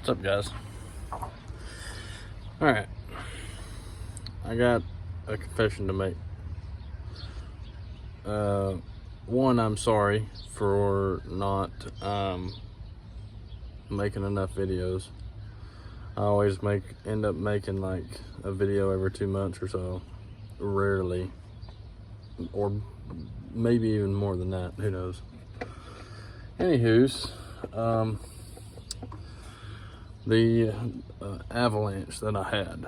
What's up, guys? Alright, I got a confession to make. One, I'm sorry for not making enough videos. I always end up making like a video every 2 months or so, rarely, or maybe even more than that, who knows. Anywho's, the avalanche that I had,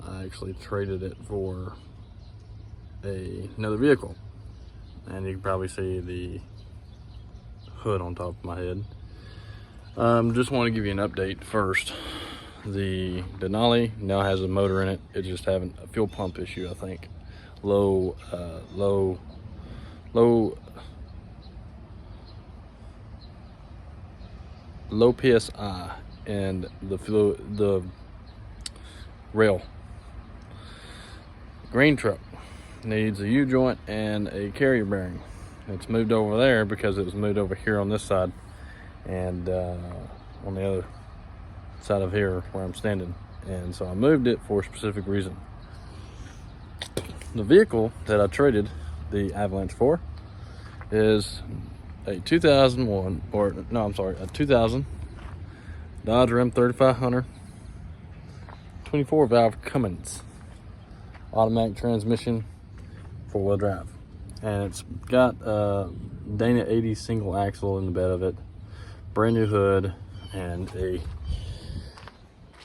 I actually traded it for another vehicle, and you can probably see the hood on top of my head. Just want to give you an update first. The Denali now has a motor in it. It's just having a fuel pump issue, I think. Low PSI, and the rail. Green truck needs a U-joint and a carrier bearing. It's moved over there because it was moved over here on this side, and on the other side of here where I'm standing, and so I moved it for a specific reason. The vehicle that I traded the Avalanche for is a 2000 Dodge Ram 3500 24 valve Cummins automatic transmission, 4-wheel drive, and it's got a Dana 80 single axle in the bed of it, brand new hood, and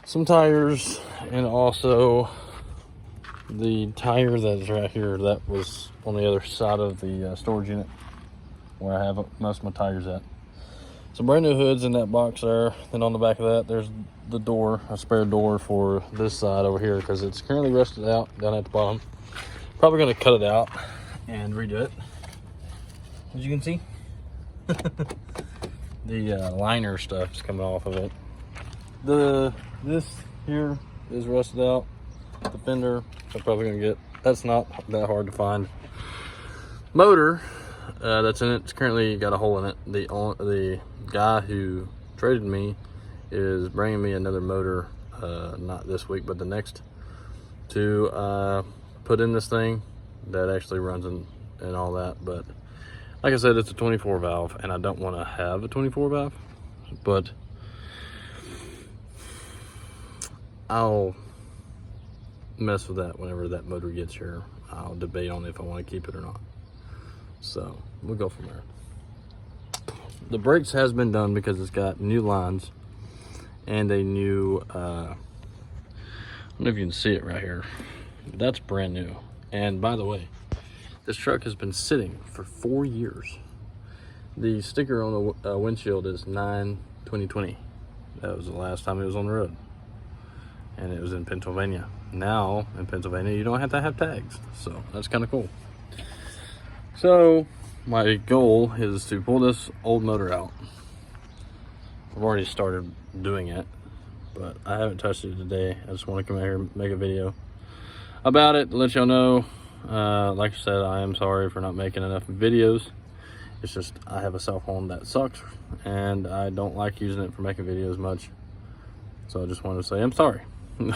some tires, and also the tire that's right here that was on the other side of the storage unit where I have most of my tires at. Some brand new hoods in that box there. Then on the back of that, there's the door, a spare door for this side over here, because it's currently rusted out down at the bottom. Probably going to cut it out and redo it. As you can see, the liner stuff is coming off of it. This here is rusted out. The fender, I'm probably going to get. That's not that hard to find. Motor that's in it, it's currently got a hole in it. The guy who traded me is bringing me another motor, not this week but the next, to put in this thing that actually runs and all that. But like I said, it's a 24 valve, and I don't want to have a 24 valve, but I'll mess with that whenever that motor gets here. I'll debate on if I want to keep it or not. So we'll go from there. The brakes has been done because it's got new lines and a new, I don't know if you can see it right here. That's brand new. And by the way, this truck has been sitting for 4 years. The sticker on the windshield is 9/20/20. That was the last time it was on the road, and it was in Pennsylvania. Now in Pennsylvania, you don't have to have tags, so that's kind of cool. So my goal is to pull this old motor out. I've already started doing it, but I haven't touched it today. I just want to come out here and make a video about it, let y'all know. Like I said, I am sorry for not making enough videos. It's just I have a cell phone that sucks, and I don't like using it for making videos much. So I just wanted to say I'm sorry. And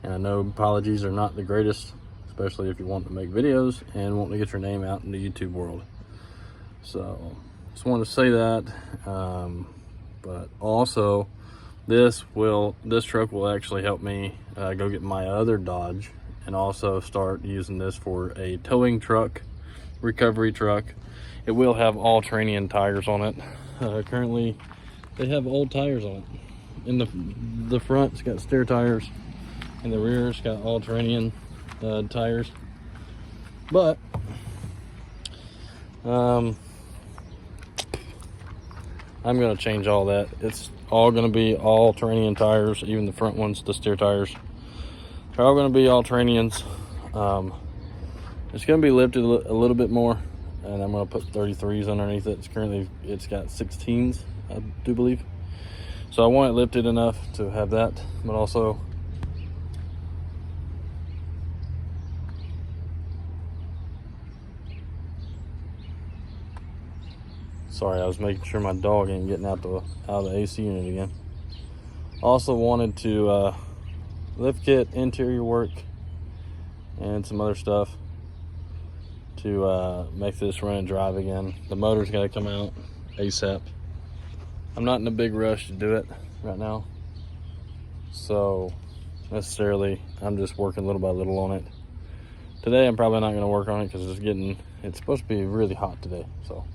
I know apologies are not the greatest, especially if you want to make videos and want to get your name out in the YouTube world. So just wanted to say that. But also, this truck will actually help me go get my other Dodge, and also start using this for a towing truck, recovery truck. It will have all-terrain tires on it. Currently, they have old tires on it. In the front, it's got stair tires, and the rear, it's got all-terrain tires. But I'm gonna change all that. It's all gonna be all-terrain tires, even the front ones, the steer tires. They're all gonna be all-terrains. It's gonna be lifted a little bit more, and I'm gonna put 33s underneath it. It's got 16s, I do believe. So I want it lifted enough to have that, but also sorry, I was making sure my dog ain't getting out the AC unit again. Also wanted to lift kit, interior work, and some other stuff to make this run and drive again. The motor's got to come out ASAP. I'm not in a big rush to do it right now, so necessarily I'm just working little by little on it. Today I'm probably not going to work on it because it's supposed to be really hot today, so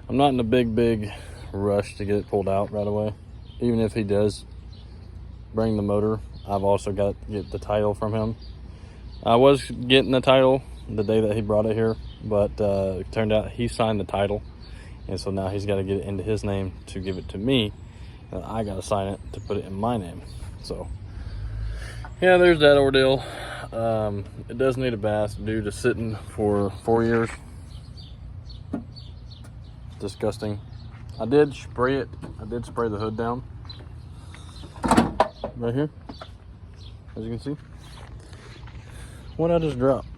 I'm not in a big rush to get it pulled out right away. Even if he does bring the motor, I've also got to get the title from him. I was getting the title the day that he brought it here, but it turned out he signed the title, and so now he's got to get it into his name to give it to me, and I got to sign it to put it in my name. So yeah, there's that ordeal. It does need a bath due to sitting for 4 years. Disgusting. I did spray it. I did spray the hood down right here, as you can see. What I just dropped?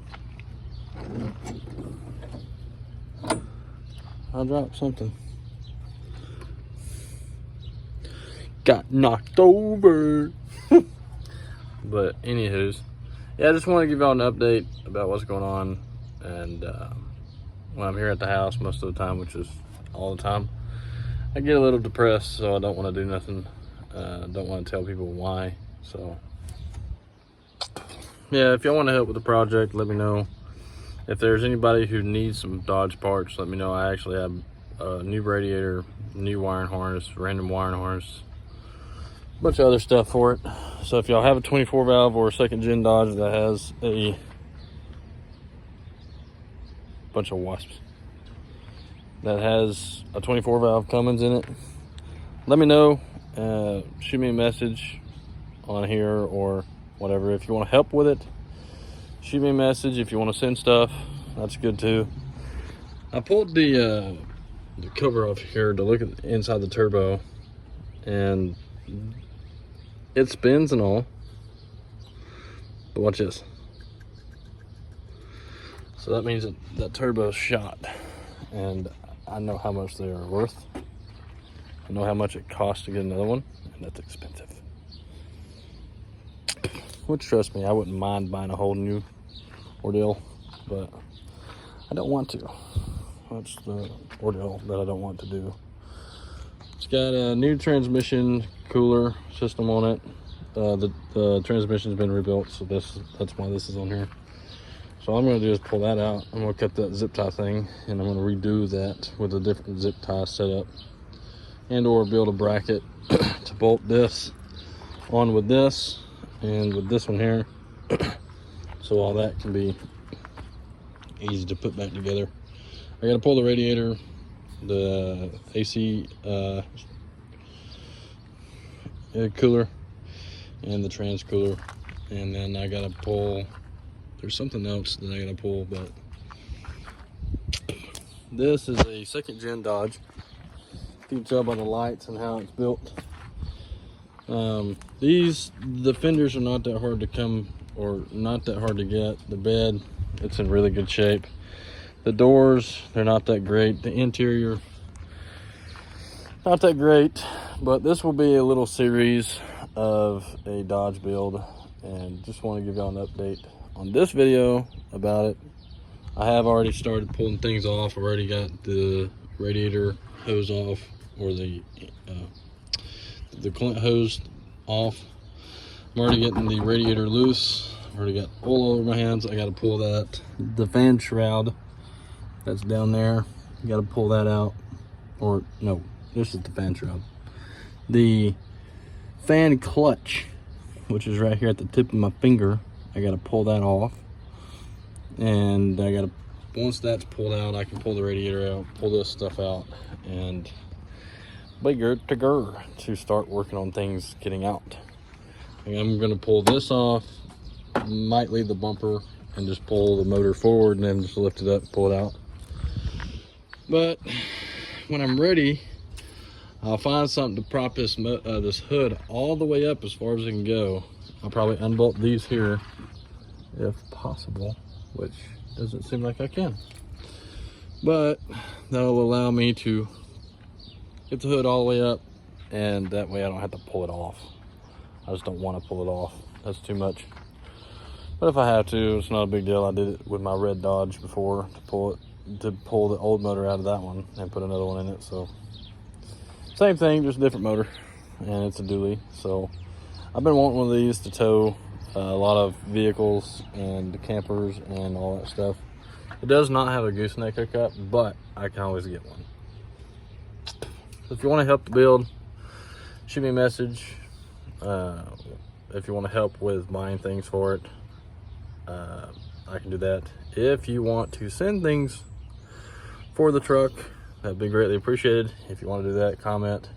I dropped something. Got knocked over. But anywho's, yeah, I just want to give y'all an update about what's going on. And when I'm here at the house most of the time, which is all the time, I get a little depressed, so I don't want to do nothing. Don't want to tell people why. So yeah, if y'all want to help with the project, let me know. If there's anybody who needs some Dodge parts, let me know. I actually have a new radiator, new wiring harness, random wiring harness, a bunch of other stuff for it. So if y'all have a 24 valve or a second gen Dodge that has a bunch of wasps, that has a 24 valve Cummins in it, let me know. Shoot me a message on here or whatever. If you want to help with it, shoot me a message. If you want to send stuff, that's good too. I pulled the cover off here to look at inside the turbo, and it spins and all, but watch this. So that means that turbo's shot, and I know how much they are worth. I know how much it costs to get another one, and that's expensive. Which, trust me, I wouldn't mind buying a whole new ordeal, but I don't want to. That's the ordeal that I don't want to do. It's got a new transmission cooler system on it. The transmission's been rebuilt, so that's why this is on here. So all I'm going to do is pull that out. I'm going to cut that zip tie thing, and I'm going to redo that with a different zip tie setup, and or build a bracket to bolt this on with this and with this one here, so all that can be easy to put back together. I got to pull the radiator, the AC cooler, and the trans cooler, and then I got to pull, there's something else that I got to pull, but this is a second gen Dodge. You can tell by the lights and how it's built. The fenders are not that hard to come, or not that hard to get. The bed, it's in really good shape. The doors, they're not that great. The interior, not that great. But this will be a little series of a Dodge build, and just want to give y'all an update on this video about it. I have already started pulling things off. I've already got the radiator hose off, or the coolant hose off. I'm already getting the radiator loose. I've already got oil over my hands. I got to pull that. The fan shroud that's down there, you got to pull that out. Or no, this is the fan shroud. The fan clutch, which is right here at the tip of my finger, I got to pull that off. And I got to, once that's pulled out, I can pull the radiator out, pull this stuff out, and be good to go to start working on things getting out. And I'm going to pull this off, might leave the bumper and just pull the motor forward and then just lift it up and pull it out. But when I'm ready, I'll find something to prop this hood all the way up as far as it can go. I'll probably unbolt these here if possible, which doesn't seem like I can. But that'll allow me to get the hood all the way up, and that way I don't have to pull it off. I just don't want to pull it off. That's too much. But if I have to, it's not a big deal. I did it with my red Dodge before to pull the old motor out of that one and put another one in it. So same thing, just a different motor, and it's a dually. So I've been wanting one of these to tow a lot of vehicles and campers and all that stuff. It does not have a gooseneck hookup, but I can always get one. So if you want to help the build, shoot me a message. If you want to help with buying things for it, I can do that. If you want to send things for the truck, that'd be greatly appreciated. If you want to do that, comment.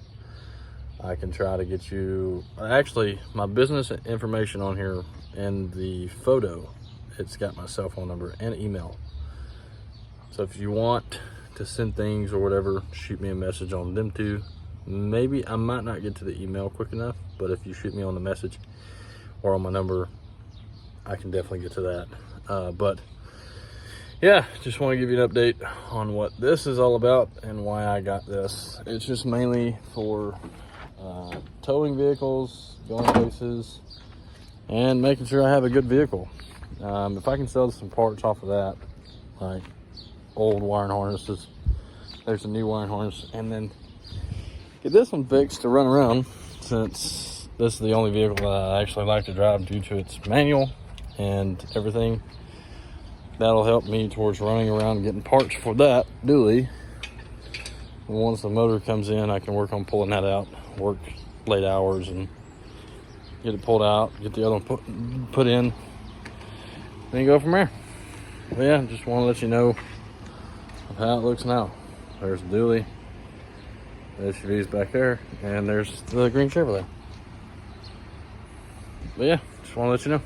I can try to get you, actually, my business information on here and the photo, it's got my cell phone number and email. So if you want to send things or whatever, shoot me a message on them too. Maybe I might not get to the email quick enough, but if you shoot me on the message or on my number, I can definitely get to that. But yeah, just want to give you an update on what this is all about and why I got this. It's just mainly for towing vehicles, going places, and making sure I have a good vehicle. If I can sell some parts off of that, like old wiring harnesses, there's a new wiring harness, and then get this one fixed to run around, since this is the only vehicle that I actually like to drive due to its manual and everything. That'll help me towards running around and getting parts for that dually. And once the motor comes in, I can work on pulling that out, work late hours and get it pulled out, get the other one put in, then go from there. But yeah, just want to let you know of how it looks now. There's the dually, the SUV's back there, and there's the green Chevrolet. But yeah, just want to let you know.